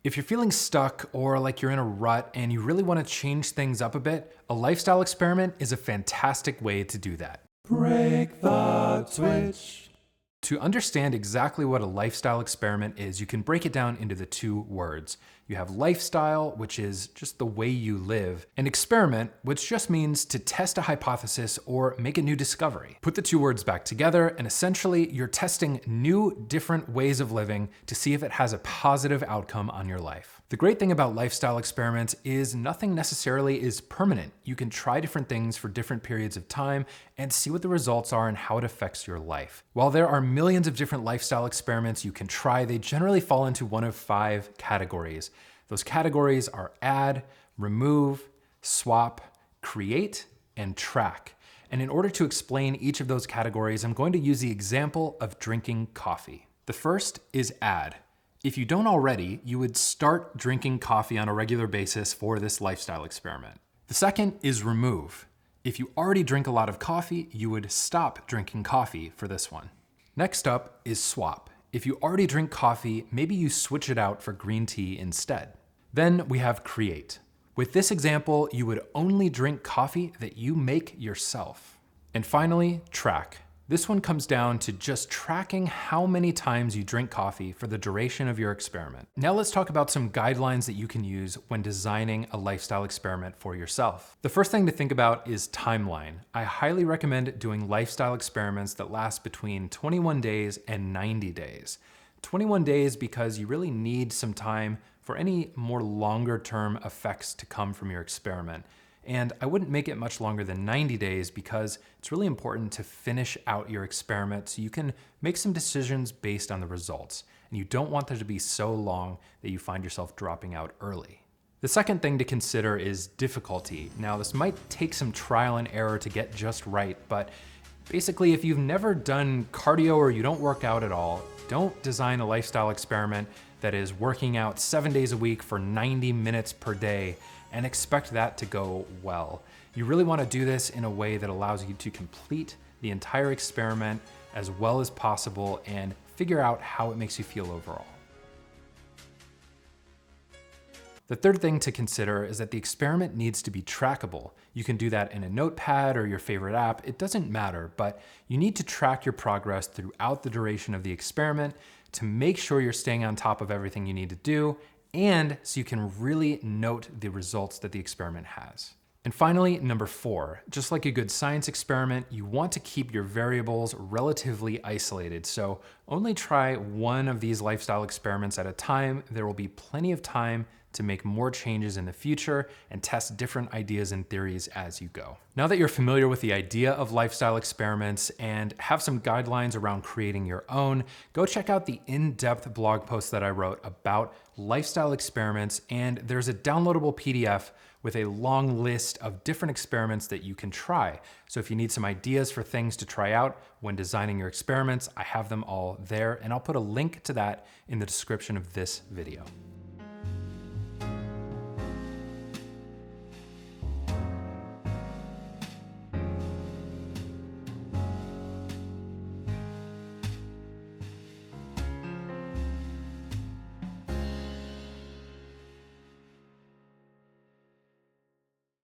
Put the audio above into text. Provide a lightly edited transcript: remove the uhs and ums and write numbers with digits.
If you're feeling stuck or like you're in a rut and you really want to change things up a bit, a lifestyle experiment is a fantastic way to do that. Break the switch. To understand exactly what a lifestyle experiment is, you can break it down into the two words. You have lifestyle, which is just the way you live, and experiment, which just means to test a hypothesis or make a new discovery. Put the two words back together, and essentially you're testing new, different ways of living to see if it has a positive outcome on your life. The great thing about lifestyle experiments is nothing necessarily is permanent. You can try different things for different periods of time and see what the results are and how it affects your life. While there are millions of different lifestyle experiments you can try, they generally fall into one of 5 categories. Those categories are add, remove, swap, create, and track. And in order to explain each of those categories, I'm going to use the example of drinking coffee. The first is add. If you don't already, you would start drinking coffee on a regular basis for this lifestyle experiment. The second is remove. If you already drink a lot of coffee, you would stop drinking coffee for this one. Next up is swap. If you already drink coffee, maybe you switch it out for green tea instead. Then we have create. With this example, you would only drink coffee that you make yourself. And finally, track. This one comes down to just tracking how many times you drink coffee for the duration of your experiment. Now let's talk about some guidelines that you can use when designing a lifestyle experiment for yourself. The first thing to think about is timeline. I highly recommend doing lifestyle experiments that last between 21 days and 90 days. 21 days because you really need some time for any more longer term effects to come from your experiment. And I wouldn't make it much longer than 90 days because it's really important to finish out your experiment so you can make some decisions based on the results. And you don't want them to be so long that you find yourself dropping out early. The second thing to consider is difficulty. Now, this might take some trial and error to get just right, but basically, if you've never done cardio or you don't work out at all, don't design a lifestyle experiment that is working out 7 days a week for 90 minutes per day and expect that to go well. You really want to do this in a way that allows you to complete the entire experiment as well as possible and figure out how it makes you feel overall. The third thing to consider is that the experiment needs to be trackable. You can do that in a notepad or your favorite app, it doesn't matter, but you need to track your progress throughout the duration of the experiment to make sure you're staying on top of everything you need to do, and so you can really note the results that the experiment has. And finally, number 4, just like a good science experiment, you want to keep your variables relatively isolated. So only try one of these lifestyle experiments at a time. There will be plenty of time to make more changes in the future and test different ideas and theories as you go. Now that you're familiar with the idea of lifestyle experiments and have some guidelines around creating your own, go check out the in-depth blog post that I wrote about lifestyle experiments, and there's a downloadable PDF with a long list of different experiments that you can try. So if you need some ideas for things to try out when designing your experiments, I have them all there, and I'll put a link to that in the description of this video.